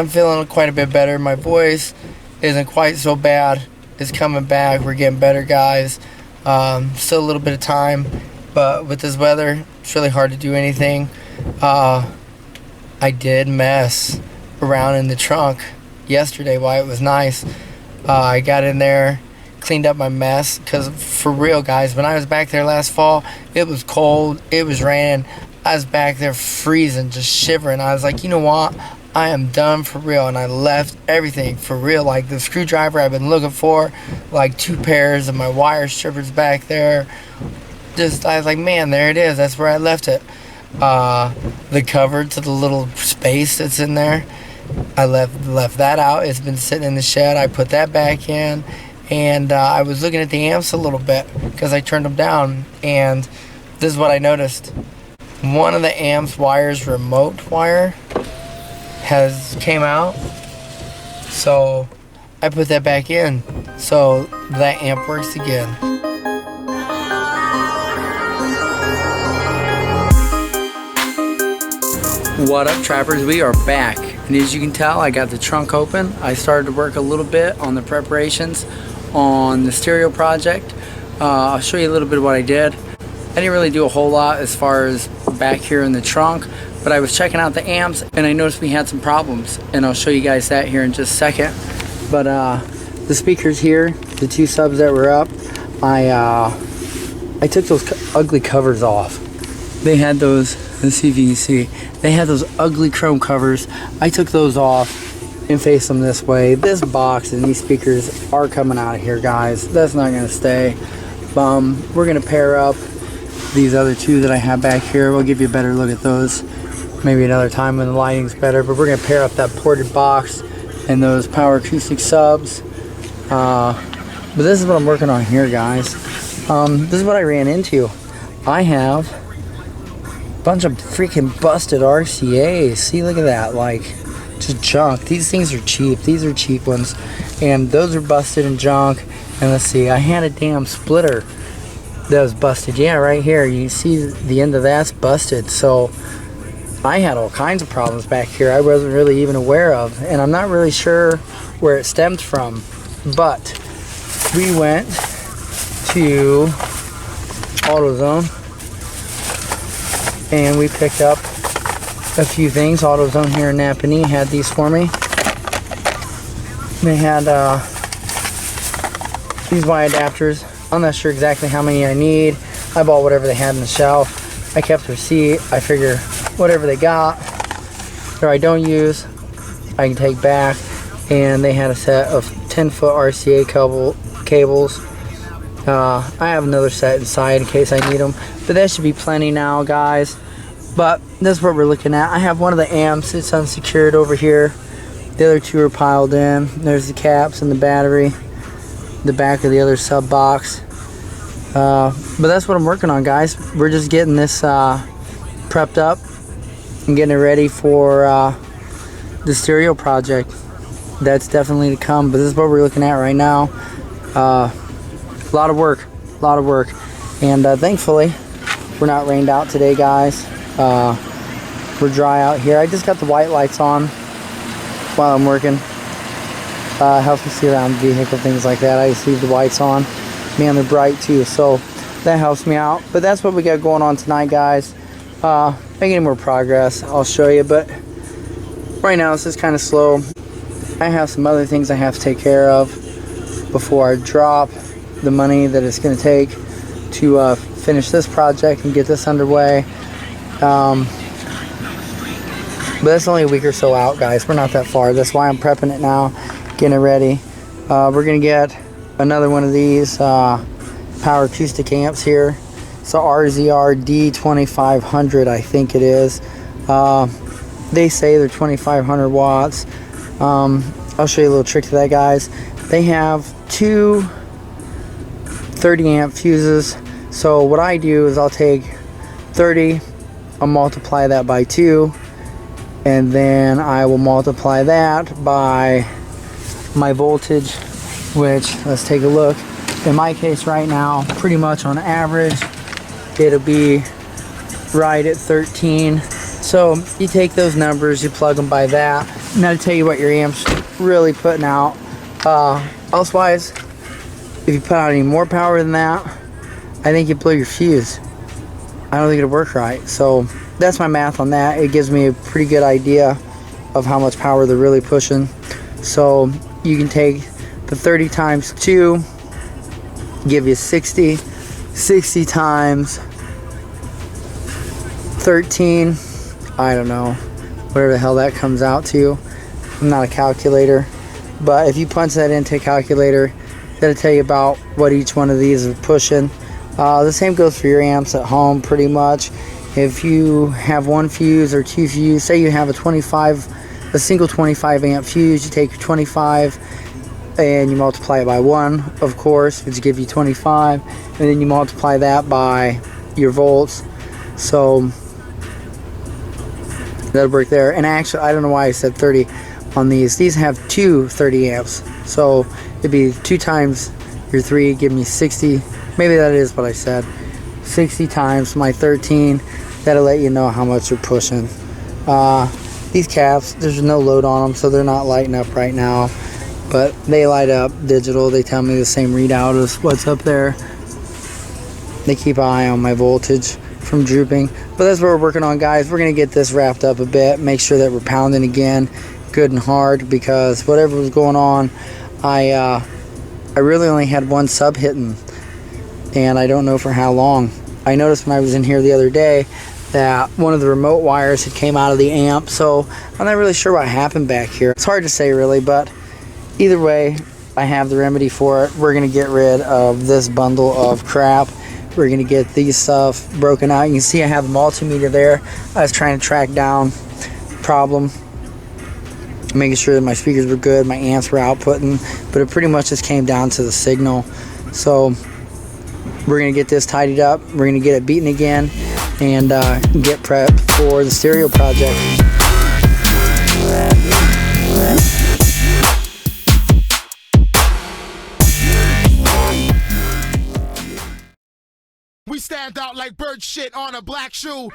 I'm feeling quite a bit better. My voice isn't quite so bad. It's coming back. We're getting better, guys. Still a little bit of time, but with this weather, it's really hard to do anything. I did mess around in the trunk yesterday while it was nice. I got in there, cleaned up my mess, because for real, guys, when I was back there last fall, it was cold, it was raining. I was back there freezing, just shivering. I was like, you know what? I am done for real, and I left everything for real, like the screwdriver I've been looking for, like 2 pairs of my wire strippers back there. Just, I was like, man, there it is. That's where I left it. The cover to the little space that's in there, I left that out. It's been sitting in the shed. I put that back in, and I was looking at the amps a little bit because I turned them down, and this is what I noticed. One of the amps wires, remote wire, came out, so I put that back in, so that amp works again. What up, trappers? We are back, and as you can tell, I got the trunk open. I started to work a little bit on the preparations on the stereo project. I'll show you a little bit of what I did. I didn't really do a whole lot as far as back here in the trunk, but I was checking out the amps and I noticed we had some problems, and I'll show you guys that here in just a second. But the speakers here, the 2 subs that were up, I took those ugly covers off. They had those, let's see if you can see, they had those ugly chrome covers. I took those off and faced them this way. This box and these speakers are coming out of here, guys. That's not gonna stay. We're gonna pair up these other 2 that I have back here. We'll give you a better look at those maybe another time when the lighting's better, but we're gonna pair up that ported box and those power acoustic subs. But this is what I'm working on here, guys. This is what I ran into. I have a bunch of freaking busted RCAs. See, look at that, like just junk. These things are cheap. These are cheap ones, and those are busted and junk. And let's see, I had a damn splitter that was busted. Yeah, right here, you see the end of that's busted. So I had all kinds of problems back here I wasn't really even aware of, and I'm not really sure where it stemmed from. But we went to AutoZone and we picked up a few things. AutoZone here in Napanee had these for me. They had these Y adapters. I'm not sure exactly how many I need. I bought whatever they had in the shelf. I kept the receipt. I figure whatever they got or I don't use, I can take back. And they had a set of 10-foot RCA cables. I have another set inside in case I need them, but that should be plenty now, guys. But this is what we're looking at. I have one of the amps. It's unsecured over here. The other 2 are piled in. There's the caps and the battery, the back of the other sub box. But that's what I'm working on, guys. We're just getting this prepped up and getting it ready for the stereo project. That's definitely to come, but this is what we're looking at right now. A lot of work, and thankfully we're not rained out today, guys. We're dry out here. I just got the white lights on while I'm working. Helps me see around the vehicle, things like that. I just leave the whites on. Man, they're bright too, so that helps me out. But that's what we got going on tonight, guys. Making more progress, I'll show you, but right now it's just kind of slow. I have some other things I have to take care of before I drop the money that it's going to take to finish this project and get this underway. But that's only a week or so out, guys. We're not that far. That's why I'm prepping it now, getting it ready. We're going to get another one of these power acoustic amps here. It's a RZR1 2500D, I think it is. They say they're 2500 watts. I'll show you a little trick to that, guys. They have 2 30 amp fuses. So what I do is I'll take 30, I'll multiply that by 2, and then I will multiply that by my voltage, which, let's take a look. In my case right now, pretty much on average, it'll be right at 13. So you take those numbers, you plug them by that. Now to tell you what your amp's really putting out. Elsewise, if you put out any more power than that, I think you blow your fuse. I don't think it'll work right. So that's my math on that. It gives me a pretty good idea of how much power they're really pushing. So you can take the 30 times 2, give you 60. 60 times 13, I don't know, whatever the hell that comes out to. I'm not a calculator, but if you punch that into a calculator, that'll tell you about what each one of these is pushing. The same goes for your amps at home pretty much. If you have one fuse or two fuse, say you have a single 25 amp fuse, you take your 25 and you multiply it by 1, of course, which gives you 25, and then you multiply that by your volts. So that'll work there. And actually, I don't know why I said 30 on these. These have two 30 amps, so it'd be 2 times your 3, give me 60. Maybe that is what I said. 60 times my 13. That'll let you know how much you're pushing. These caps, there's no load on them, so they're not lighting up right now, but they light up digital. They tell me the same readout as what's up there. They keep an eye on my voltage from drooping. But that's what we're working on, guys. We're gonna get this wrapped up a bit, make sure that we're pounding again good and hard, because whatever was going on, I really only had one sub hitting, and I don't know for how long. I noticed when I was in here the other day that one of the remote wires had came out of the amp, so I'm not really sure what happened back here. It's hard to say really, but either way, I have the remedy for it. We're gonna get rid of this bundle of crap. We're gonna get these stuff broken out. You can see I have the multimeter there. I was trying to track down the problem, making sure that my speakers were good, my amps were outputting, but it pretty much just came down to the signal. So we're gonna get this tidied up, we're gonna get it beaten again, and get prepped for the stereo project. We stand out like bird shit on a black shoe.